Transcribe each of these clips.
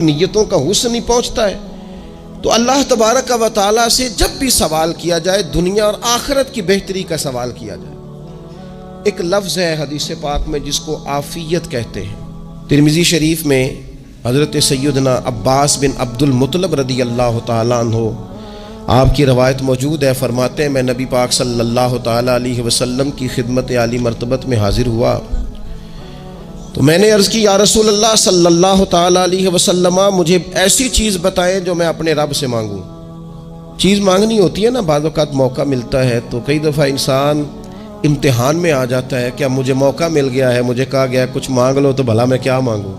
نیتوں کا حسن نہیں پہنچتا ہے. تو اللہ تبارک و تعالیٰ سے جب بھی سوال کیا جائے دنیا اور آخرت کی بہتری کا سوال کیا جائے. ایک لفظ ہے حدیث پاک میں جس کو عافیت کہتے ہیں. ترمذی شریف میں حضرت سیدنا عباس بن عبد المطلب رضی اللہ تعالیٰ عنہ آپ کی روایت موجود ہے. فرماتے ہیں میں نبی پاک صلی اللہ تعالیٰ علیہ وسلم کی خدمت عالی مرتبت میں حاضر ہوا تو میں نے عرض کی یا رسول اللہ صلی اللہ تعالیٰ علیہ وسلم مجھے ایسی چیز بتائیں جو میں اپنے رب سے مانگوں. چیز مانگنی ہوتی ہے نا، بعض اوقات موقع ملتا ہے تو کئی دفعہ انسان امتحان میں آ جاتا ہے. کیا مجھے موقع مل گیا ہے، مجھے کہا گیا کچھ مانگ لو تو بھلا میں کیا مانگوں.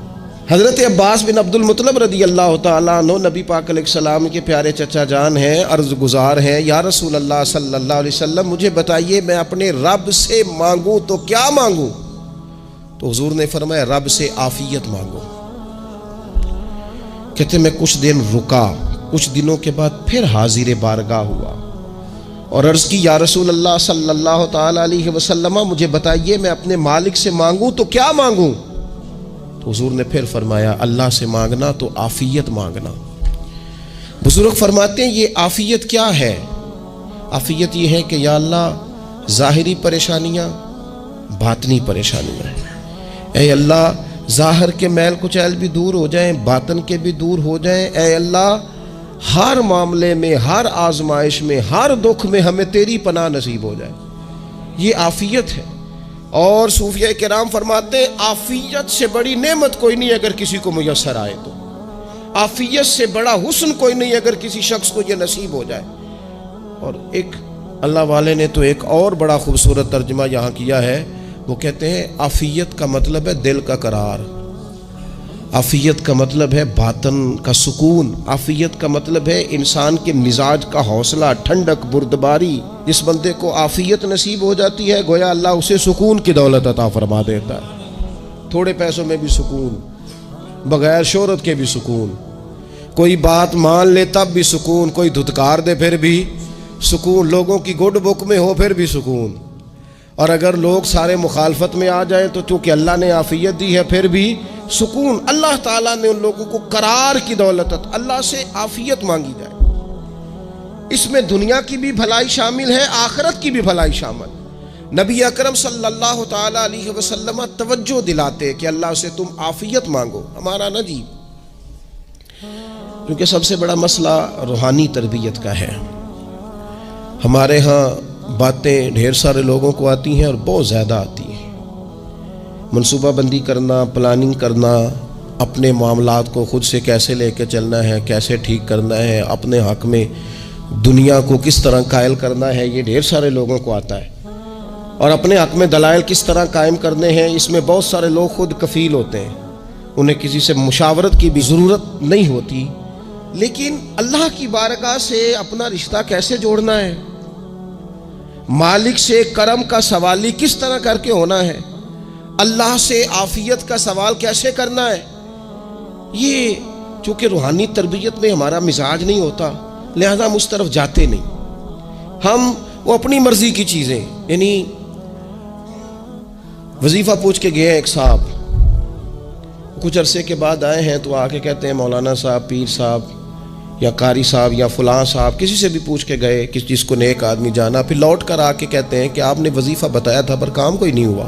حضرت عباس بن عبد المطلب رضی اللہ تعالیٰ عنہ نبی پاک علیہ السلام کے پیارے چچا جان ہیں، عرض گزار ہیں یا رسول اللہ صلی اللہ علیہ وسلم مجھے بتائیے میں اپنے رب سے مانگوں تو کیا مانگوں. تو حضور نے فرمایا رب سے عافیت مانگو. کہتے میں کچھ دن رکا، کچھ دنوں کے بعد پھر حاضر بارگاہ ہوا اور عرض کی یا رسول اللہ صلی اللہ تعالیٰ علیہ وسلم مجھے بتائیے میں اپنے مالک سے مانگوں تو کیا مانگوں. تو حضور نے پھر فرمایا اللہ سے مانگنا تو عافیت مانگنا. بزرگ فرماتے ہیں یہ عافیت کیا ہے؟ عافیت یہ ہے کہ یا اللہ ظاہری پریشانیاں، باطنی پریشانیاں، اے اللہ ظاہر کے میل کچیل بھی دور ہو جائیں، باطن کے بھی دور ہو جائیں. اے اللہ ہر معاملے میں، ہر آزمائش میں، ہر دکھ میں ہمیں تیری پناہ نصیب ہو جائے. یہ عافیت ہے. اور صوفیہ کرام فرماتے ہیں عافیت سے بڑی نعمت کوئی نہیں اگر کسی کو میسر آئے تو. عافیت سے بڑا حسن کوئی نہیں اگر کسی شخص کو یہ نصیب ہو جائے. اور ایک اللہ والے نے تو ایک اور بڑا خوبصورت ترجمہ یہاں کیا ہے. وہ کہتے ہیں عافیت کا مطلب ہے دل کا قرار، عافیت کا مطلب ہے باطن کا سکون، عافیت کا مطلب ہے انسان کے مزاج کا حوصلہ، ٹھنڈک، بردباری. جس بندے کو عافیت نصیب ہو جاتی ہے گویا اللہ اسے سکون کی دولت عطا فرما دیتا ہے. تھوڑے پیسوں میں بھی سکون، بغیر شہرت کے بھی سکون، کوئی بات مان لے تب بھی سکون، کوئی دھتکار دے پھر بھی سکون، لوگوں کی گڈ بک میں ہو پھر بھی سکون. اور اگر لوگ سارے مخالفت میں آ جائیں تو چونکہ اللہ نے عافیت دی ہے پھر بھی سکون. اللہ تعالیٰ نے ان لوگوں کو قرار کی دولت، اللہ سے عافیت مانگی جائے. اس میں دنیا کی بھی بھلائی شامل ہے، آخرت کی بھی بھلائی شامل. نبی اکرم صلی اللہ تعالیٰ علیہ وسلم توجہ دلاتے کہ اللہ سے تم عافیت مانگو. ہمارا نا جی کیونکہ سب سے بڑا مسئلہ روحانی تربیت کا ہے. ہمارے ہاں باتیں ڈھیر سارے لوگوں کو آتی ہیں اور بہت زیادہ آتی ہیں. منصوبہ بندی کرنا، پلاننگ کرنا، اپنے معاملات کو خود سے کیسے لے کے چلنا ہے، کیسے ٹھیک کرنا ہے، اپنے حق میں دنیا کو کس طرح قائل کرنا ہے، یہ ڈھیر سارے لوگوں کو آتا ہے. اور اپنے حق میں دلائل کس طرح قائم کرنے ہیں اس میں بہت سارے لوگ خود کفیل ہوتے ہیں، انہیں کسی سے مشاورت کی بھی ضرورت نہیں ہوتی. لیکن اللہ کی بارگاہ سے اپنا رشتہ کیسے جوڑنا ہے، مالک سے کرم کا سوالی کس طرح کر کے ہونا ہے، اللہ سے عافیت کا سوال کیسے کرنا ہے، یہ چونکہ روحانی تربیت میں ہمارا مزاج نہیں ہوتا لہذا ہم اس طرف جاتے نہیں. ہم وہ اپنی مرضی کی چیزیں، یعنی وظیفہ پوچھ کے گئے ہیں ایک صاحب، کچھ عرصے کے بعد آئے ہیں تو آ کے کہتے ہیں مولانا صاحب، پیر صاحب یا قاری صاحب یا فلاں صاحب، کسی سے بھی پوچھ کے گئے کہ جس کو نیک آدمی جانا، پھر لوٹ کر آ کے کہتے ہیں کہ آپ نے وظیفہ بتایا تھا پر کام کوئی نہیں ہوا.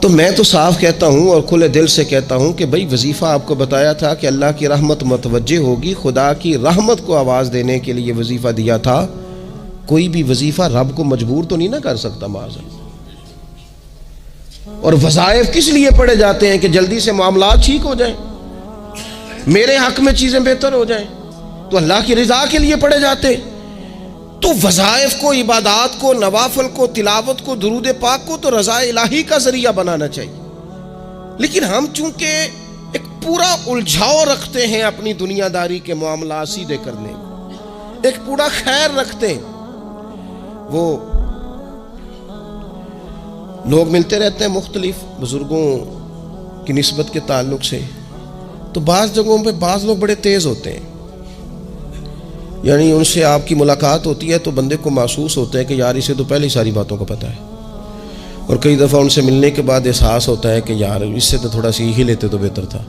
تو میں تو صاف کہتا ہوں اور کھلے دل سے کہتا ہوں کہ بھئی وظیفہ آپ کو بتایا تھا کہ اللہ کی رحمت متوجہ ہوگی، خدا کی رحمت کو آواز دینے کے لیے وظیفہ دیا تھا. کوئی بھی وظیفہ رب کو مجبور تو نہیں نہ کر سکتا معاذ اللہ. اور وظائف کس لیے پڑھے جاتے ہیں کہ جلدی سے معاملات ٹھیک ہو جائیں، میرے حق میں چیزیں بہتر ہو جائیں. تو اللہ کی رضا کے لیے پڑھے جاتے. تو وظائف کو، عبادات کو، نوافل کو، تلاوت کو، درود پاک کو تو رضا الہی کا ذریعہ بنانا چاہیے. لیکن ہم چونکہ ایک پورا الجھاؤ رکھتے ہیں اپنی دنیا داری کے معاملات سیدھے کرنے میں، ایک پورا خیر رکھتے ہیں. وہ لوگ ملتے رہتے ہیں مختلف بزرگوں کی نسبت کے تعلق سے، تو بعض جگہوں پہ بعض لوگ بڑے تیز ہوتے ہیں، یعنی ان سے آپ کی ملاقات ہوتی ہے تو بندے کو محسوس ہوتا ہے کہ یار اسے تو پہلے ہی ساری باتوں کا پتہ ہے. اور کئی دفعہ ان سے ملنے کے بعد احساس ہوتا ہے کہ یار اس سے تو تھوڑا سیکھ ہی لیتے تو بہتر تھا،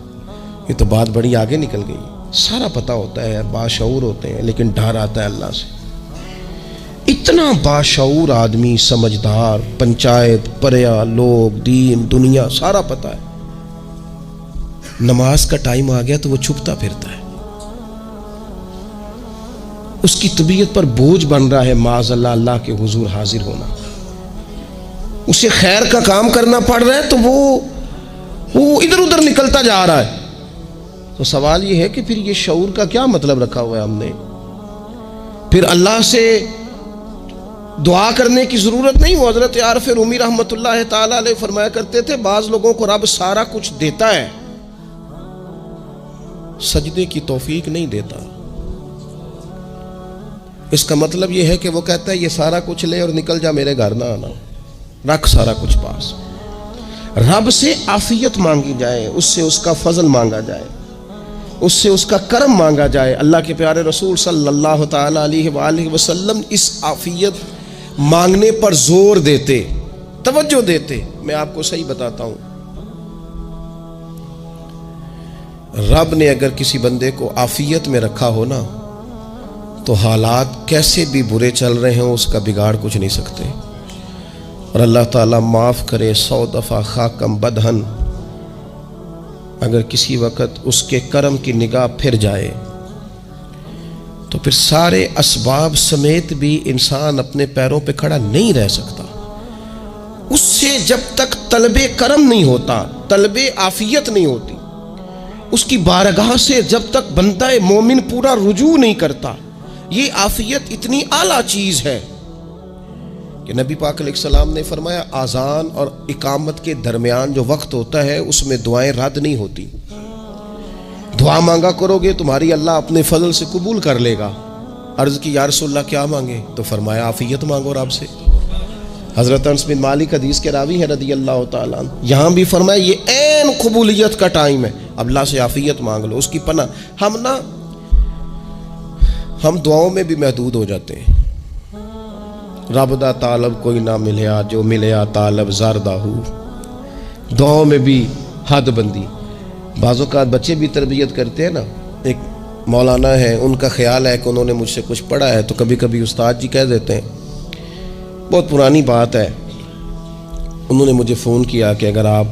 یہ تو بات بڑی آگے نکل گئی۔ سارا پتہ ہوتا ہے، باشعور ہوتے ہیں، لیکن ڈر آتا ہے اللہ سے۔ اتنا باشعور آدمی، سمجھدار، پنچایت، پریا، لوگ، دین، دنیا سارا پتہ ہے، نماز کا ٹائم آ گیا تو وہ چھپتا پھرتا ہے۔ اس کی طبیعت پر بوجھ بن رہا ہے معاذ اللہ اللہ کے حضور حاضر ہونا، اسے خیر کا کام کرنا پڑ رہا ہے تو وہ ادھر ادھر نکلتا جا رہا ہے۔ تو سوال یہ ہے کہ پھر یہ شعور کا کیا مطلب رکھا ہوا ہے ہم نے؟ پھر اللہ سے دعا کرنے کی ضرورت نہیں۔ وہ حضرت عارف رومی رحمۃ اللہ تعالی علیہ فرمایا کرتے تھے بعض لوگوں کو رب سارا کچھ دیتا ہے، سجدے کی توفیق نہیں دیتا۔ اس کا مطلب یہ ہے کہ وہ کہتا ہے یہ سارا کچھ لے اور نکل جا، میرے گھر نہ آنا، رکھ سارا کچھ پاس۔ رب سے عافیت مانگی جائے، اس سے اس کا فضل مانگا جائے، اس سے اس کا کرم مانگا جائے۔ اللہ کے پیارے رسول صلی اللہ تعالی علیہ وآلہ وسلم اس عافیت مانگنے پر زور دیتے، توجہ دیتے۔ میں آپ کو صحیح بتاتا ہوں، رب نے اگر کسی بندے کو عافیت میں رکھا ہو نا تو حالات کیسے بھی برے چل رہے ہوں اس کا بگاڑ کچھ نہیں سکتے۔ اور اللہ تعالیٰ معاف کرے، 100 دفعہ خاکم بدہن اگر کسی وقت اس کے کرم کی نگاہ پھر جائے تو پھر سارے اسباب سمیت بھی انسان اپنے پیروں پہ کھڑا نہیں رہ سکتا۔ اس سے جب تک طلب کرم نہیں ہوتا، طلب عافیت نہیں ہوتی، اس کی بارگاہ سے جب تک بندہ مومن پورا رجوع نہیں کرتا، یہ عافیت اتنی اعلیٰ چیز ہے کہ نبی پاک علیہ السلام نے فرمایا اذان اور اقامت کے درمیان جو وقت ہوتا ہے اس میں دعائیں رد نہیں ہوتی۔ دعا مانگا کرو گے تمہاری اللہ اپنے فضل سے قبول کر لے گا۔ عرض کی یا رسول اللہ کیا مانگے؟ تو فرمایا عافیت مانگو رب سے۔ حضرت انس بن مالک حدیث کے راوی ہے رضی اللہ تعالیٰ عنہ، یہاں بھی فرمایا یہ عین قبولیت کا ٹائم ہے، اب اللہ سے عافیت مانگ لو، اس کی پناہ۔ ہم دعاؤں میں بھی محدود ہو جاتے ہیں۔ رب دا طالب کوئی نہ ملیا، جو ملیا طالب زردہ ہو، دعاؤں میں بھی حد بندی۔ بعض اوقات بچے بھی تربیت کرتے ہیں نا، ایک مولانا ہے، ان کا خیال ہے کہ انہوں نے مجھ سے کچھ پڑھا ہے تو کبھی کبھی استاد جی کہہ دیتے ہیں، بہت پرانی بات ہے، انہوں نے مجھے فون کیا کہ اگر آپ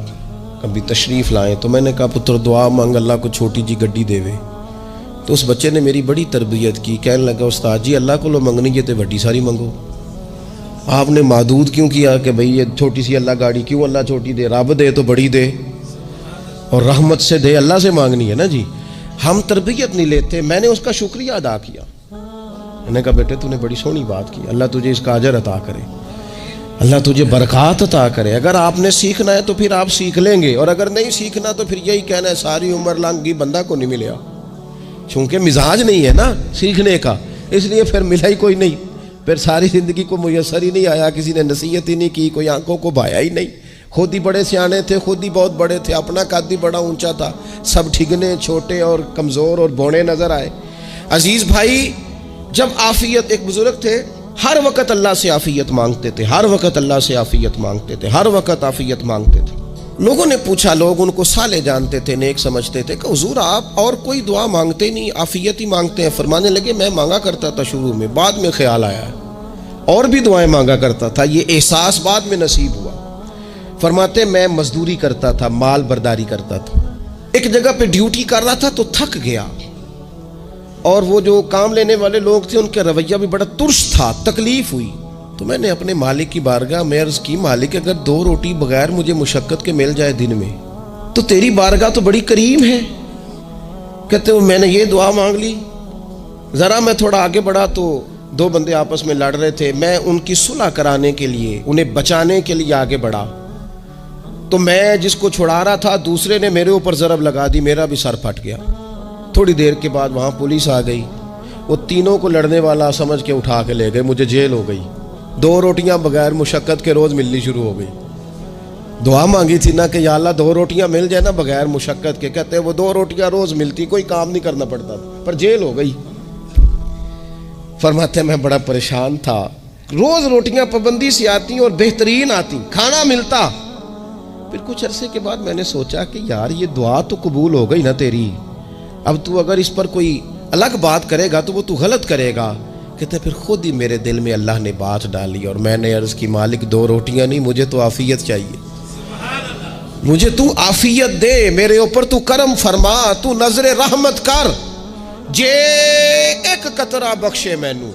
کبھی تشریف لائیں، تو میں نے کہا پتر دعا مانگ اللہ کو چھوٹی جی گڈی دے وے۔ تو اس بچے نے میری بڑی تربیت کی، کہنے لگا استاد جی اللہ کو لو منگنی یہ تو بڑی ساری منگو، آپ نے محدود کیوں کیا کہ بھئی یہ چھوٹی سی اللہ گاڑی کیوں اللہ چھوٹی دے، رب دے تو بڑی دے اور رحمت سے دے، اللہ سے مانگنی ہے نا جی۔ ہم تربیت نہیں لیتے۔ میں نے اس کا شکریہ ادا کیا، میں نے کہا بیٹے تو نے بڑی سونی بات کی، اللہ تجھے اس کا اجر عطا کرے، اللہ تجھے برکات عطا کرے۔ اگر آپ نے سیکھنا ہے تو پھر آپ سیکھ لیں گے، اور اگر نہیں سیکھنا تو پھر یہی کہنا ہے ساری عمر لنگ گئی بندہ کو نہیں ملیا، چونکہ مزاج نہیں ہے نا سیکھنے کا، اس لیے پھر ملا ہی کوئی نہیں، پھر ساری زندگی کو میسر ہی نہیں آیا، کسی نے نصیحت ہی نہیں کی، کوئی آنکھوں کو بھایا ہی نہیں، خود ہی بڑے سیانے تھے، خود ہی بہت بڑے تھے، اپنا قد بھی بڑا اونچا تھا، سب ٹھگنے چھوٹے اور کمزور اور بوڑے نظر آئے۔ عزیز بھائی، جب عافیت، ایک بزرگ تھے ہر وقت اللہ سے عافیت مانگتے تھے، ہر وقت اللہ سے عافیت مانگتے تھے، ہر وقت عافیت مانگتے تھے۔ لوگوں نے پوچھا، لوگ ان کو صالح جانتے تھے، نیک سمجھتے تھے کہ حضور آپ اور کوئی دعا مانگتے نہیں، عافیت ہی مانگتے ہیں۔ فرمانے لگے میں مانگا کرتا تھا شروع میں، بعد میں خیال آیا اور بھی دعائیں مانگا کرتا تھا، یہ احساس بعد میں نصیب ہوا۔ فرماتے میں مزدوری کرتا تھا، مال برداری کرتا تھا، ایک جگہ پہ ڈیوٹی کر رہا تھا تو تھک گیا، اور وہ جو کام لینے والے لوگ تھے ان کا رویہ بھی بڑا ترس تھا، تکلیف ہوئی، تو میں نے اپنے مالک کی بارگاہ میں عرض کی مالک اگر 2 روٹی بغیر مجھے مشقت کے مل جائے دن میں تو تیری بارگاہ تو بڑی کریم ہے۔ کہتے میں نے یہ دعا مانگ لی، ذرا میں تھوڑا آگے بڑھا تو 2 بندے آپس میں لڑ رہے تھے، میں ان کی صلح کرانے کے لیے، انہیں بچانے کے لیے آگے بڑھا، تو میں جس کو چھڑا رہا تھا دوسرے نے میرے اوپر ضرب لگا دی، میرا بھی سر پھٹ گیا۔ تھوڑی دیر کے بعد وہاں پولیس آ گئی، وہ تینوں کو لڑنے والا سمجھ کے اٹھا کے لے گئے، مجھے جیل ہو گئی۔ 2 روٹیاں بغیر مشقت کے روز ملنی شروع ہو گئی۔ دعا مانگی تھی نا کہ یا اللہ 2 روٹیاں مل جائے نا بغیر مشقت کے، کہتے وہ 2 روٹیاں روز ملتی، کوئی کام نہیں کرنا پڑتا، پر جیل ہو گئی۔ فرماتے میں بڑا پریشان تھا، روز روٹیاں پابندی سے آتی اور بہترین آتی، کھانا ملتا۔ پھر کچھ عرصے کے بعد میں نے سوچا کہ یار یہ دعا تو قبول ہو گئی نا تیری، اب تو اگر اس پر کوئی الگ بات کرے گا تو وہ تو غلط کرے گا۔ کہتے پھر خود ہی میرے دل میں اللہ نے بات ڈالی اور میں نے عرض کی مالک 2 روٹیاں نہیں، مجھے تو عافیت چاہیے، مجھے تو عافیت دے، میرے اوپر تو کرم فرما، تو نظر رحمت کر، جے ایک قطرہ بخشے مینوں،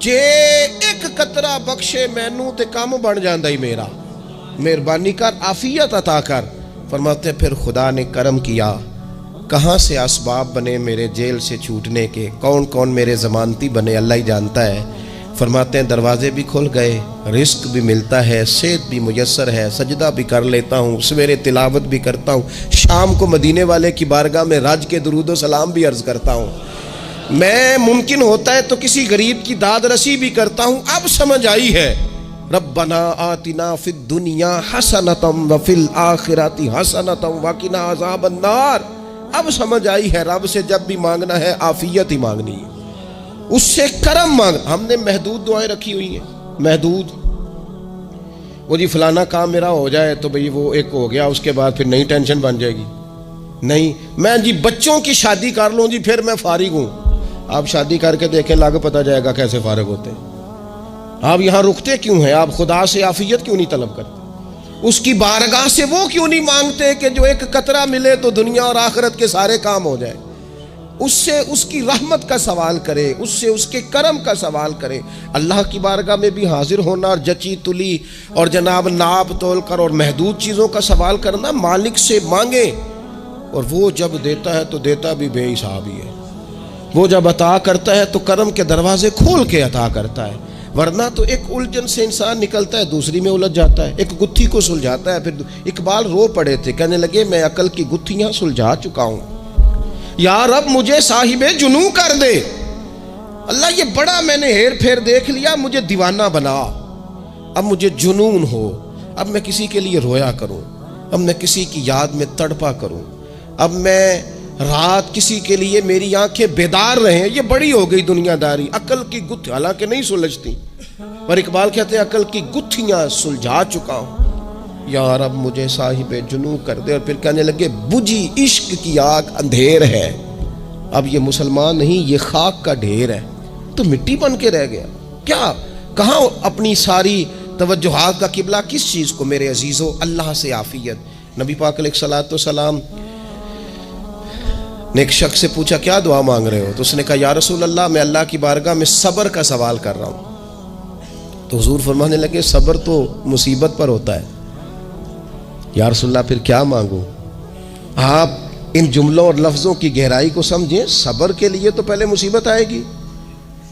جے ایک قطرہ بخشے مینوں تے کام بن جاندا ہی میرا، مہربانی کر، عافیت عطا کر۔ فرماتے پھر خدا نے کرم کیا، کہاں سے اسباب بنے میرے جیل سے چھوٹنے کے، کون کون میرے ضمانتی بنے اللہ ہی جانتا ہے۔ فرماتے ہیں دروازے بھی کھل گئے، رزق بھی ملتا ہے، صحت بھی میسر ہے، سجدہ بھی کر لیتا ہوں، سویرے تلاوت بھی کرتا ہوں، شام کو مدینے والے کی بارگاہ میں رج کے درود و سلام بھی عرض کرتا ہوں، میں ممکن ہوتا ہے تو کسی غریب کی داد رسی بھی کرتا ہوں۔ اب سمجھ آئی ہے، ربنا آتنا فی الدنیا حسنۃ وفی الآخرۃ حسنۃ وقنا عذاب النار۔ اب سمجھ آئی ہے رب سے جب بھی مانگنا ہے عافیت ہی مانگنی ہے، اس سے کرم مانگ۔ ہم نے محدود دعائیں رکھی ہوئی ہیں، محدود، وہ جی فلانا کام میرا ہو جائے تو بھئی وہ ایک ہو گیا، اس کے بعد پھر نئی ٹینشن بن جائے گی، نہیں میں جی بچوں کی شادی کر لوں جی پھر میں فارغ ہوں۔ آپ شادی کر کے دیکھیں، لاگو پتہ جائے گا کیسے فارغ ہوتے ہیں۔ آپ یہاں رکتے کیوں ہیں؟ آپ خدا سے عافیت کیوں نہیں طلب کرتے؟ اس کی بارگاہ سے وہ کیوں نہیں مانگتے کہ جو ایک قطرہ ملے تو دنیا اور آخرت کے سارے کام ہو جائے؟ اس سے اس کی رحمت کا سوال کرے، اس سے اس کے کرم کا سوال کرے۔ اللہ کی بارگاہ میں بھی حاضر ہونا اور جچی تلی اور جناب ناپ تول کر اور محدود چیزوں کا سوال کرنا، مالک سے مانگے، اور وہ جب دیتا ہے تو دیتا بھی بے حساب ہی ہے، وہ جب عطا کرتا ہے تو کرم کے دروازے کھول کے عطا کرتا ہے، ورنہ تو ایک الجھن سے انسان نکلتا ہے دوسری میں الجھ جاتا ہے، ایک گتھی کو سلجھاتا ہے۔ پھر اقبال رو پڑے تھے، کہنے لگے میں عقل کی گتھیاں سلجھا چکا ہوں، یا رب مجھے صاحب جنوں کر دے۔ اللہ یہ بڑا میں نے ہیر پھیر دیکھ لیا، مجھے دیوانہ بنا، اب مجھے جنون ہو، اب میں کسی کے لیے رویا کروں، اب میں کسی کی یاد میں تڑپا کروں، اب میں رات کسی کے لیے میری آنکھیں بیدار رہیں۔ یہ بڑی ہو گئی دنیا داری، عقل کی گتھی حالانکہ نہیں سلجھتی، پر اقبال کہتے ہیں عقل کی گتھیاں سلجھا چکا ہوں، یا رب مجھے صاحب جنوں کر دے۔ اور پھر کہنے لگے بجھی عشق کی آگ اندھیر ہے، اب یہ مسلمان نہیں یہ خاک کا ڈھیر ہے، تو مٹی بن کے رہ گیا کیا؟ کہاں اپنی ساری توجہات کا قبلہ کس چیز کو؟ میرے عزیزو اللہ سے عافیت۔ نبی پاک علیہ الصلوۃ والسلام نے ایک شخص سے پوچھا کیا دعا مانگ رہے ہو؟ تو اس نے کہا یا رسول اللہ میں اللہ کی بارگاہ میں صبر کا سوال کر رہا ہوں۔ تو حضور فرمانے لگے صبر تو مصیبت پر ہوتا ہے۔ یا رسول اللہ پھر کیا مانگوں؟ آپ ان جملوں اور لفظوں کی گہرائی کو سمجھیں، صبر کے لیے تو پہلے مصیبت آئے گی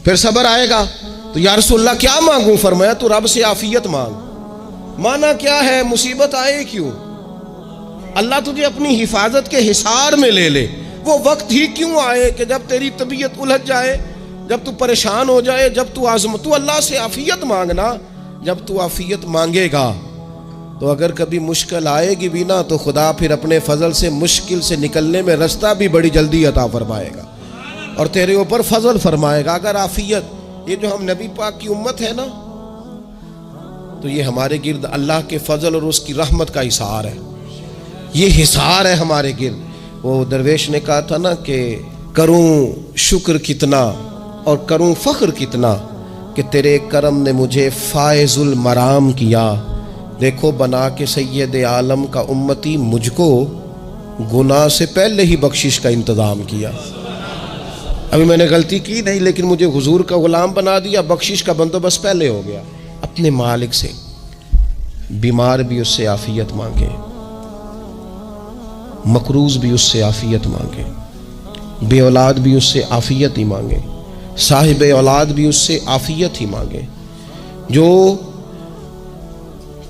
پھر صبر آئے گا، تو یا رسول اللہ کیا مانگوں؟ فرمایا تو رب سے عافیت مانگ۔ مانا کیا ہے؟ مصیبت آئے کیوں؟ اللہ تجھے اپنی حفاظت کے حصار میں لے لے، وہ وقت ہی کیوں آئے کہ جب تیری طبیعت الجھ جائے، جب تو پریشان ہو جائے، جب تو تو اللہ سے عافیت مانگنا۔ جب تو عافیت مانگے گا تو اگر کبھی مشکل آئے گی بھی نا تو خدا پھر اپنے فضل سے مشکل سے نکلنے میں رستہ بھی بڑی جلدی عطا فرمائے گا اور تیرے اوپر فضل فرمائے گا۔ اگر عافیت، یہ جو ہم نبی پاک کی امت ہے نا، تو یہ ہمارے گرد اللہ کے فضل اور اس کی رحمت کا حصار ہے، یہ حصار ہے ہمارے گرد۔ وہ درویش نے کہا تھا نا کہ کروں شکر کتنا اور کروں فخر کتنا کہ تیرے کرم نے مجھے فائز المرام کیا، دیکھو بنا کے سید عالم کا امتی مجھ کو گناہ سے پہلے ہی بخشش کا انتظام کیا۔ ابھی میں نے غلطی کی نہیں لیکن مجھے حضور کا غلام بنا دیا، بخشش کا بندوبست پہلے ہو گیا۔ اپنے مالک سے، بیمار بھی اس سے عافیت مانگے، مقروض بھی اس سے عافیت مانگے، بے اولاد بھی اس سے عافیت ہی مانگے، صاحب اولاد بھی اس سے عافیت ہی مانگے، جو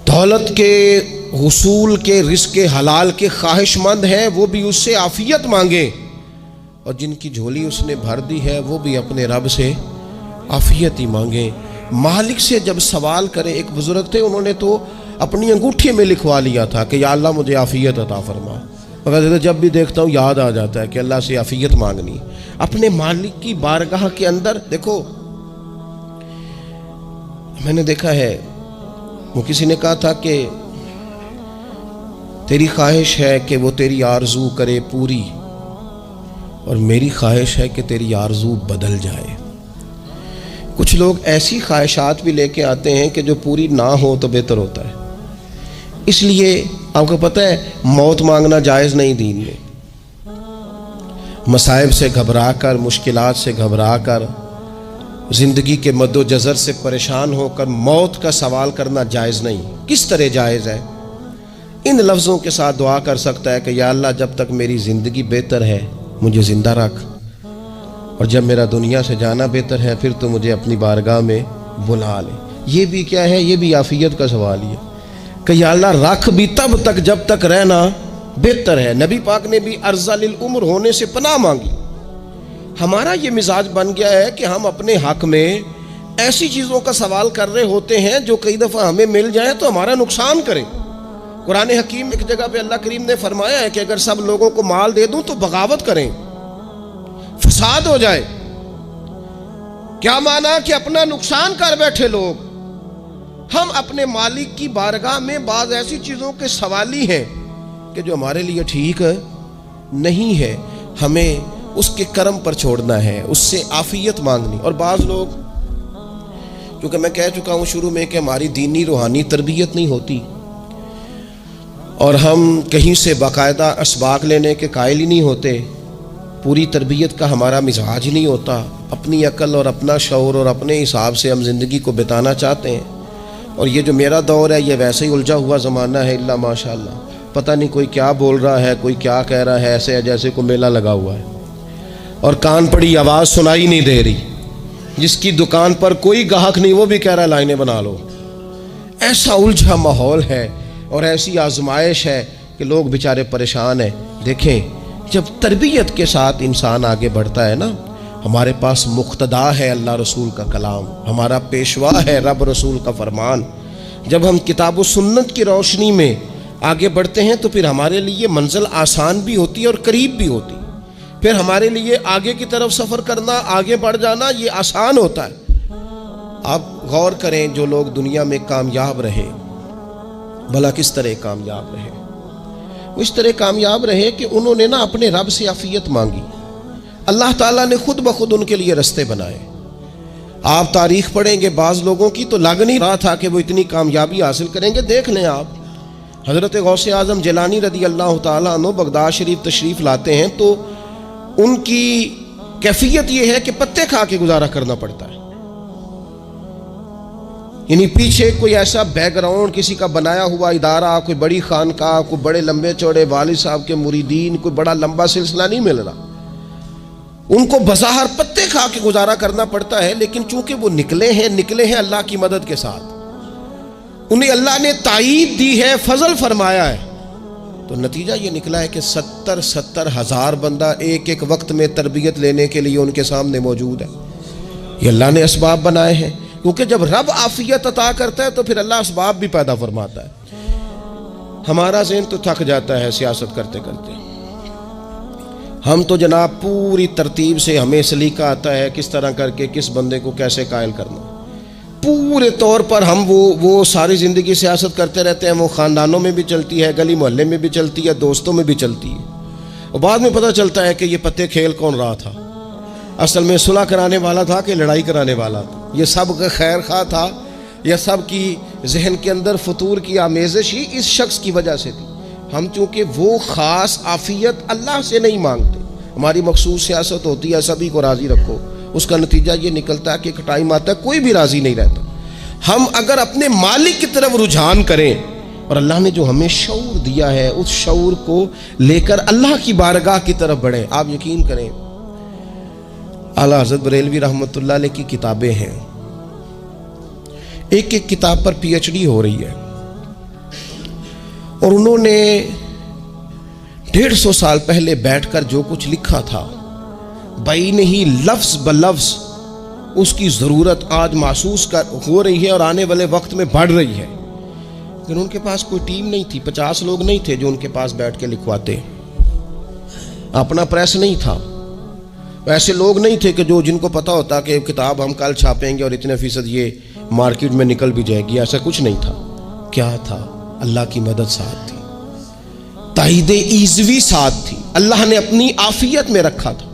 دولت کے حصول کے رزق حلال کے خواہش مند ہیں وہ بھی اس سے عافیت مانگے، اور جن کی جھولی اس نے بھر دی ہے وہ بھی اپنے رب سے عافیت ہی مانگے۔ مالک سے جب سوال کرے، ایک بزرگ تھے انہوں نے تو اپنی انگوٹھی میں لکھوا لیا تھا کہ یا اللہ مجھے عافیت عطا فرما، مگر جب بھی دیکھتا ہوں یاد آ جاتا ہے کہ اللہ سے عافیت مانگنی۔ اپنے مالک کی بارگاہ کے اندر دیکھو میں نے دیکھا ہے وہ کسی نے کہا تھا کہ تیری خواہش ہے کہ وہ تیری آرزو کرے پوری، اور میری خواہش ہے کہ تیری آرزو بدل جائے۔ کچھ لوگ ایسی خواہشات بھی لے کے آتے ہیں کہ جو پوری نہ ہو تو بہتر ہوتا ہے۔ اس لیے آپ کو پتہ ہے موت مانگنا جائز نہیں دین میں۔ مصائب سے گھبرا کر، مشکلات سے گھبرا کر، زندگی کے مد و جزر سے پریشان ہو کر موت کا سوال کرنا جائز نہیں۔ کس طرح جائز ہے؟ ان لفظوں کے ساتھ دعا کر سکتا ہے کہ یا اللہ جب تک میری زندگی بہتر ہے مجھے زندہ رکھ، اور جب میرا دنیا سے جانا بہتر ہے پھر تو مجھے اپنی بارگاہ میں بلا لے۔ یہ بھی کیا ہے؟ یہ بھی عافیت کا سوال ہی ہے کہ یا اللہ رکھ بھی تب تک جب تک رہنا بہتر ہے۔ نبی پاک نے بھی ارذل العمر ہونے سے پناہ مانگی۔ ہمارا یہ مزاج بن گیا ہے کہ ہم اپنے حق میں ایسی چیزوں کا سوال کر رہے ہوتے ہیں جو کئی دفعہ ہمیں مل جائیں تو ہمارا نقصان کریں۔ قرآن حکیم ایک جگہ پہ اللہ کریم نے فرمایا ہے کہ اگر سب لوگوں کو مال دے دوں تو بغاوت کریں، فساد ہو جائے۔ کیا مانا؟ کہ اپنا نقصان کر بیٹھے لوگ۔ ہم اپنے مالک کی بارگاہ میں بعض ایسی چیزوں کے سوالی ہیں کہ جو ہمارے لیے ٹھیک نہیں ہے، ہمیں اس کے کرم پر چھوڑنا ہے، اس سے عافیت مانگنی۔ اور بعض لوگ، کیونکہ میں کہہ چکا ہوں شروع میں کہ ہماری دینی روحانی تربیت نہیں ہوتی، اور ہم کہیں سے باقاعدہ اسباق لینے کے قائل ہی نہیں ہوتے، پوری تربیت کا ہمارا مزاج ہی نہیں ہوتا، اپنی عقل اور اپنا شعور اور اپنے حساب سے ہم زندگی کو بتانا چاہتے ہیں۔ اور یہ جو میرا دور ہے یہ ویسے ہی الجھا ہوا زمانہ ہے، اللہ ماشاء اللہ، پتہ نہیں کوئی کیا بول رہا ہے، کوئی کیا کہہ رہا ہے، ایسے ہے جیسے کوئی میلہ لگا ہوا ہے اور کان پڑی آواز سنائی نہیں دے رہی۔ جس کی دکان پر کوئی گاہک نہیں وہ بھی کہہ رہا ہے لائنیں بنا لو۔ ایسا الجھا ماحول ہے اور ایسی آزمائش ہے کہ لوگ بیچارے پریشان ہیں۔ دیکھیں جب تربیت کے ساتھ انسان آگے بڑھتا ہے نا، ہمارے پاس مقتدا ہے اللہ رسول کا کلام، ہمارا پیشوا ہے رب رسول کا فرمان۔ جب ہم کتاب و سنت کی روشنی میں آگے بڑھتے ہیں تو پھر ہمارے لیے منزل آسان بھی ہوتی ہے اور قریب بھی ہوتی، پھر ہمارے لیے آگے کی طرف سفر کرنا، آگے بڑھ جانا یہ آسان ہوتا ہے۔ آپ غور کریں جو لوگ دنیا میں کامیاب رہے، بھلا کس طرح کامیاب رہے؟ وہ اس طرح کامیاب رہے کہ انہوں نے نا اپنے رب سے عافیت مانگی، اللہ تعالیٰ نے خود بخود ان کے لیے رستے بنائے۔ آپ تاریخ پڑھیں گے بعض لوگوں کی تو لگ نہیں رہا تھا کہ وہ اتنی کامیابی حاصل کریں گے۔ دیکھ لیں آپ، حضرت غوث اعظم جیلانی رضی اللہ تعالیٰ عنہ بغداد شریف تشریف لاتے ہیں تو ان کی کیفیت یہ ہے کہ پتے کھا کے گزارا کرنا پڑتا ہے، یعنی پیچھے کوئی ایسا بیک گراؤنڈ کسی کا بنایا ہوا ادارہ، کوئی بڑی خانقاہ، کوئی بڑے لمبے چوڑے والد صاحب کے مریدین، کوئی بڑا لمبا سلسلہ نہیں مل رہا۔ ان کو بظاہر پتے کھا کے گزارا کرنا پڑتا ہے، لیکن چونکہ وہ نکلے ہیں اللہ کی مدد کے ساتھ، انہیں اللہ نے تائید دی ہے، فضل فرمایا ہے، تو نتیجہ یہ نکلا ہے کہ 70 ہزار بندہ ایک ایک وقت میں تربیت لینے کے لیے ان کے سامنے موجود ہے۔ یہ اللہ نے اسباب بنائے ہیں، کیونکہ جب رب عافیت عطا کرتا ہے تو پھر اللہ اسباب بھی پیدا فرماتا ہے۔ ہمارا ذہن تو تھک جاتا ہے سیاست کرتے کرتے، ہم تو جناب پوری ترتیب سے ہمیں سلیقہ آتا ہے کس طرح کر کے کس بندے کو کیسے قائل کرنا، پورے طور پر ہم وہ ساری زندگی سیاست کرتے رہتے ہیں۔ وہ خاندانوں میں بھی چلتی ہے، گلی محلے میں بھی چلتی ہے، دوستوں میں بھی چلتی ہے، اور بعد میں پتہ چلتا ہے کہ یہ پتے کھیل کون رہا تھا، اصل میں صلح کرانے والا تھا کہ لڑائی کرانے والا تھا، یہ سب کا خیر خواہ تھا، یہ سب کی ذہن کے اندر فطور کی آمیزش ہی اس شخص کی وجہ سے تھی۔ ہم چونکہ وہ خاص عافیت اللہ سے نہیں مانگتے، ہماری مخصوص سیاست ہوتی ہے سبھی کو راضی رکھو، اس کا نتیجہ یہ نکلتا ہے کہ ایک ٹائم آتا ہے کوئی بھی راضی نہیں رہتا۔ ہم اگر اپنے مالک کی طرف رجحان کریں اور اللہ نے جو ہمیں شعور دیا ہے اس شعور کو لے کر اللہ کی بارگاہ کی طرف بڑھیں، آپ یقین کریں اعلیٰ حضرت بریلوی رحمۃ اللہ علیہ کی کتابیں ہیں، ایک ایک کتاب پر پی ایچ ڈی ہو رہی ہے، اور انہوں نے 150 سال پہلے بیٹھ کر جو کچھ لکھا تھا بھائی نہیں لفظ بلفظ اس کی ضرورت آج محسوس ہو رہی ہے اور آنے والے وقت میں بڑھ رہی ہے، لیکن ان کے پاس کوئی ٹیم نہیں تھی، 50 لوگ نہیں تھے جو ان کے پاس بیٹھ کے لکھواتے، اپنا پریس نہیں تھا، ایسے لوگ نہیں تھے کہ جن کو پتا ہوتا کہ کتاب ہم کل چھاپیں گے اور اتنے فیصد یہ مارکیٹ میں نکل بھی جائے گی، ایسا کچھ نہیں تھا۔ کیا تھا؟ اللہ کی مدد ساتھ تھی، تائید ایزوی ساتھ تھی، اللہ نے اپنی عافیت میں رکھا تھا۔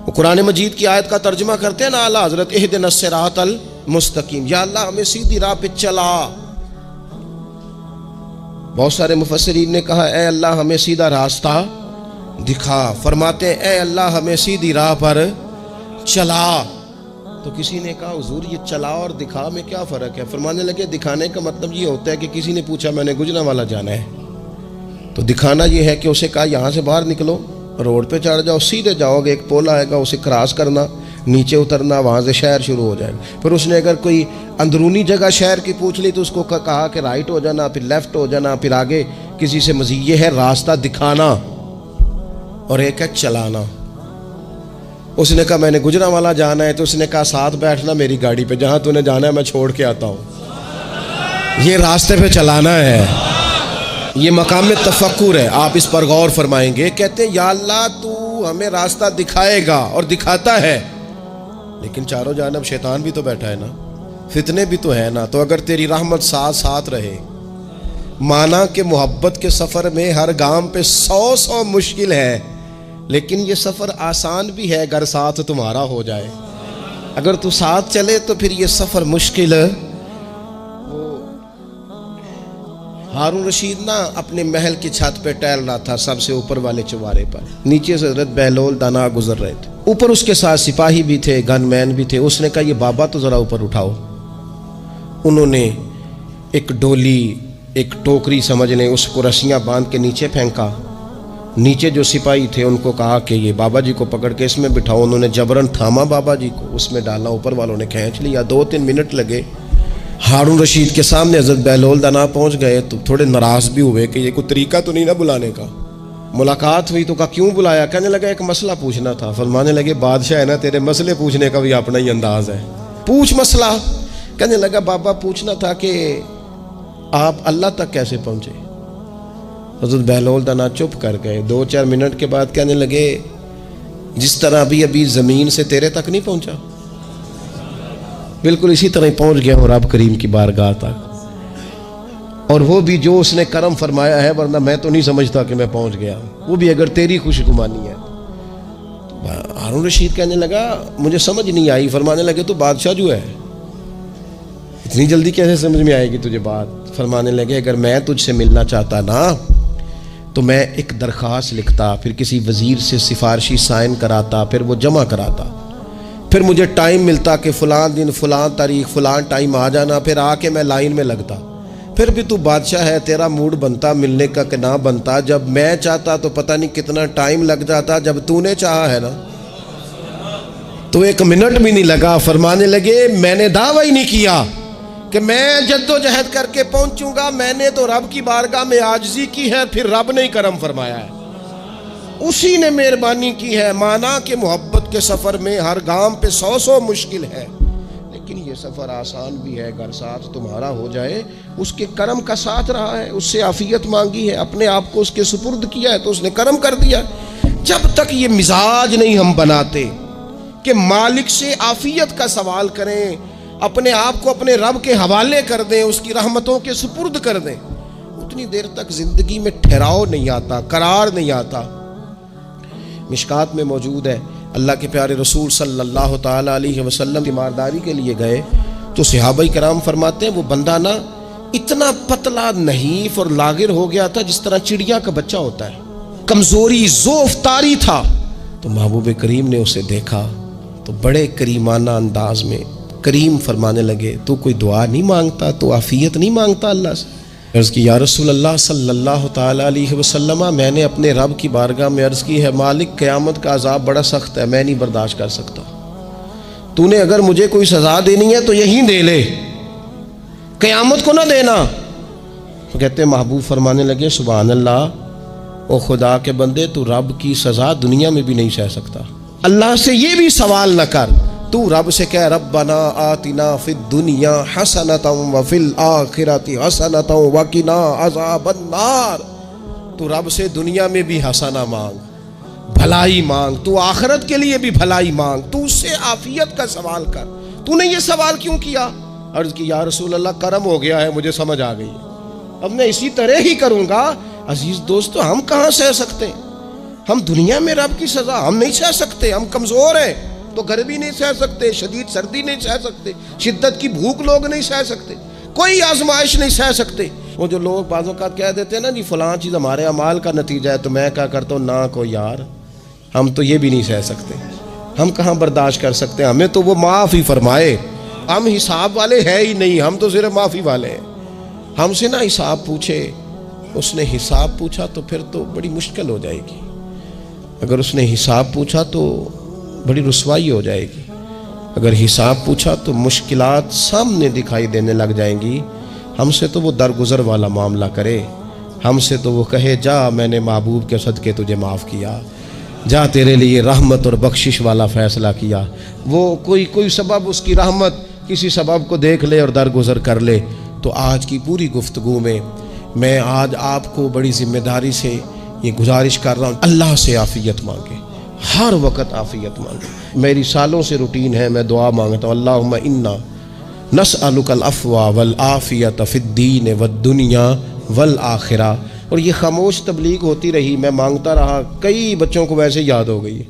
وہ قرآن مجید کی آیت کا ترجمہ کرتے ہیں نا اعلیٰ حضرت، اہدنا الصراط المستقیم، یا اللہ ہمیں سیدھی راہ پہ چلا۔ بہت سارے مفسرین نے کہا اے اللہ ہمیں سیدھا راستہ دکھا، فرماتے ہیں اے اللہ ہمیں سیدھی راہ پر چلا۔ تو کسی نے کہا حضور یہ چلا اور دکھا میں کیا فرق ہے؟ فرمانے لگے دکھانے کا مطلب یہ ہوتا ہے کہ کسی نے پوچھا میں نے گجرانوالہ جانا ہے، تو دکھانا یہ ہے کہ اسے کہا یہاں سے باہر نکلو، روڈ پہ چڑھ جاؤ، سیدھے جاؤ گے، ایک پول آئے گا اسے کراس کرنا، نیچے اترنا، وہاں سے شہر شروع ہو جائے گا۔ پھر اس نے اگر کوئی اندرونی جگہ شہر کی پوچھ لی تو اس کو کہا کہ رائٹ ہو جانا، پھر لیفٹ ہو جانا، پھر آگے کسی سے مزید۔ یہ ہے راستہ دکھانا، اور ایک ہے چلانا۔ اس نے کہا میں نے گجرانوالہ جانا ہے، تو اس نے کہا ساتھ بیٹھنا میری گاڑی پہ، جہاں تو نے جانا ہے میں چھوڑ کے آتا ہوں۔ یہ راستے پہ چلانا ہے، یہ مقام تفکر ہے، آپ اس پر غور فرمائیں گے۔ کہتے ہیں یا اللہ تو ہمیں راستہ دکھائے گا، اور دکھاتا ہے، لیکن چاروں جانب شیطان بھی تو بیٹھا ہے نا، فتنے بھی تو ہے نا۔ تو اگر تیری رحمت ساتھ رہے، مانا کہ محبت کے سفر میں ہر گام پہ 100 مشکل ہے، لیکن یہ سفر آسان بھی ہے اگر ساتھ تمہارا ہو جائے۔ اگر تو ساتھ چلے تو پھر یہ سفر مشکل۔ ہارون رشید نا اپنے محل کی چھت پہ ٹہل رہا تھا، سب سے اوپر والے چوارے پر، نیچے سے حضرت بہلول دانا گزر رہے تھے، اوپر اس کے ساتھ سپاہی بھی تھے، گن مین بھی تھے۔ اس نے کہا یہ بابا تو ذرا اوپر اٹھاؤ۔ انہوں نے ایک ڈولی، ایک ٹوکری سمجھ لیں، اس کو رسیاں باندھ کے نیچے پھینکا۔ نیچے جو سپاہی تھے ان کو کہا کہ یہ بابا جی کو پکڑ کے اس میں بٹھاؤ۔ انہوں نے جبرن تھاما بابا جی کو، اس میں ڈالا، اوپر والوں نے کھینچ لیا۔ 2-3 منٹ لگے۔ ہارون رشید کے سامنے حضرت بہلول دانا پہنچ گئے تو تھوڑے ناراض بھی ہوئے کہ یہ کوئی طریقہ تو نہیں نا بلانے کا۔ ملاقات ہوئی تو کہا کیوں بلایا؟ کہنے لگا ایک مسئلہ پوچھنا تھا۔ فرمانے لگے بادشاہ ہے نا، تیرے مسئلے پوچھنے کا بھی اپنا ہی انداز ہے، پوچھ مسئلہ۔ کہنے لگا بابا پوچھنا تھا کہ آپ اللہ تک کیسے پہنچے؟ حضرت بہلول دانا چپ کر گئے۔ 2-4 منٹ کے بعد کہنے لگے جس طرح ابھی زمین سے تیرے تک نہیں پہنچا، بالکل اسی طرح پہنچ گیا ہوں رب کریم کی بارگاہ تک، اور وہ بھی جو اس نے کرم فرمایا ہے، ورنہ میں تو نہیں سمجھتا کہ میں پہنچ گیا، وہ بھی اگر تیری خوش گمانی ہے۔ ہارون رشید کہنے لگا مجھے سمجھ نہیں آئی۔ فرمانے لگے تو بادشاہ جو ہے اتنی جلدی کیسے سمجھ میں آئے گی تجھے بات؟ فرمانے لگے اگر میں تجھ سے ملنا چاہتا نا تو میں ایک درخواست لکھتا، پھر کسی وزیر سے سفارشی سائن کراتا، پھر وہ جمع کراتا، پھر مجھے ٹائم ملتا کہ فلاں دن فلاں تاریخ فلاں ٹائم آ جانا، پھر آ کے میں لائن میں لگتا۔ پھر بھی تو بادشاہ ہے، تیرا موڈ بنتا ملنے کا کہ نہ بنتا۔ جب میں چاہتا تو پتہ نہیں کتنا ٹائم لگ جاتا، جب تو نے چاہا ہے نا تو 1 منٹ بھی نہیں لگا۔ فرمانے لگے میں نے دعویٰ ہی نہیں کیا کہ میں جدوجہد کر کے پہنچوں گا، میں نے تو رب کی بارگاہ میں عاجزی کی ہے، پھر رب نے کرم فرمایا ہے، اسی نے مہربانی کی ہے۔ مانا کہ محبت کے سفر میں ہر گام پہ 100 مشکل ہے، لیکن یہ سفر آسان بھی ہے اگر ساتھ تمہارا ہو جائے۔ اس کے کرم کا ساتھ رہا ہے، اس سے عافیت مانگی ہے، اپنے آپ کو اس کے سپرد کیا ہے تو اس نے کرم کر دیا۔ جب تک یہ مزاج نہیں ہم بناتے کہ مالک سے عافیت کا سوال کریں، اپنے آپ کو اپنے رب کے حوالے کر دیں، اس کی رحمتوں کے سپرد کر دیں، اتنی دیر تک زندگی میں ٹھہراؤ نہیں آتا، قرار نہیں آتا۔ مشکات میں موجود ہے، اللہ کے پیارے رسول صلی اللہ تعالیٰ علیہ وسلم تیمارداری کے لیے گئے تو صحابہ کرام فرماتے ہیں وہ بندہ نا اتنا پتلا نحیف اور لاغر ہو گیا تھا جس طرح چڑیا کا بچہ ہوتا ہے، کمزوری ضعف طاری تھا۔ تو محبوب کریم نے اسے دیکھا تو بڑے کریمانہ انداز میں کریم فرمانے لگے تو کوئی دعا نہیں مانگتا، تو عافیت نہیں مانگتا اللہ سے؟ عرض کی یا رسول اللہ صلی اللہ تعالیٰ علیہ وسلم، میں نے اپنے رب کی بارگاہ میں عرض کی ہے مالک قیامت کا عذاب بڑا سخت ہے، میں نہیں برداشت کر سکتا، تو نے اگر مجھے کوئی سزا دینی ہے تو یہیں دے لے، قیامت کو نہ دینا۔ تو کہتے ہیں محبوب فرمانے لگے سبحان اللہ، او خدا کے بندے تو رب کی سزا دنیا میں بھی نہیں سہ سکتا، اللہ سے یہ بھی سوال نہ کر، تو رب سے کہہ ربنا آتنا فی الدنیا حسنۃ وفی الآخرۃ حسنۃ وقنا عذاب النار۔ تو رب سے دنیا میں بھی حسنہ مانگ، بھلائی مانگ، تو آخرت کے لیے بھی بھلائی مانگ، تو اس سے عافیت کا سوال کر۔ تو نے یہ سوال کیوں کیا؟ عرض کی یا رسول اللہ کرم ہو گیا ہے، مجھے سمجھ آ گئی ہے، اب میں اسی طرح ہی کروں گا۔ عزیز دوستو، ہم کہاں سہ سکتے ہیں؟ ہم دنیا میں رب کی سزا ہم نہیں سہ سکتے، ہم کمزور ہیں تو گرمی نہیں سہ سکتے، شدید سردی نہیں سہ سکتے، شدت کی بھوک لوگ نہیں سہ سکتے، کوئی آزمائش نہیں سہ سکتے۔ وہ جو لوگ بعض اوقات کہہ دیتے ہیں نا جی فلاں چیز ہمارے اعمال کا نتیجہ ہے، تو میں کیا کرتا ہوں، نہ کو یار، ہم تو یہ بھی نہیں سہ سکتے، ہم کہاں برداشت کر سکتے ہیں، ہمیں تو وہ معاف ہی فرمائے، ہم حساب والے ہے ہی نہیں، ہم تو صرف معافی والے ہیں۔ ہم سے نہ حساب پوچھے، اس نے حساب پوچھا تو پھر تو بڑی مشکل ہو جائے گی، اگر اس نے حساب پوچھا تو بڑی رسوائی ہو جائے گی، اگر حساب پوچھا تو مشکلات سامنے دکھائی دینے لگ جائیں گی۔ ہم سے تو وہ درگزر والا معاملہ کرے، ہم سے تو وہ کہے جا میں نے محبوب کے صدقے تجھے معاف کیا، جا تیرے لیے رحمت اور بخشش والا فیصلہ کیا۔ وہ کوئی سبب، اس کی رحمت کسی سبب کو دیکھ لے اور درگزر کر لے۔ تو آج کی پوری گفتگو میں آج آپ کو بڑی ذمہ داری سے یہ گزارش کر رہا ہوں، اللہ سے عافیت مانگے، ہر وقت عافیت مانگے۔ میری سالوں سے روٹین ہے، میں دعا مانگتا ہوں اللہم انا نسألک العفو والعافیت فی الدین والدنیا والآخرہ۔ اور یہ خاموش تبلیغ ہوتی رہی، میں مانگتا رہا، کئی بچوں کو ویسے یاد ہو گئی،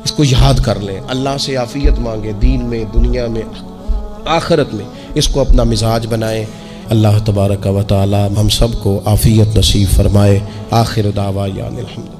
اس کو یاد کر لیں، اللہ سے عافیت مانگے، دین میں، دنیا میں، آخرت میں، اس کو اپنا مزاج بنائیں۔ اللہ تبارک و تعالی ہم سب کو عافیت نصیب فرمائے۔ آخر دعوانا الحمد۔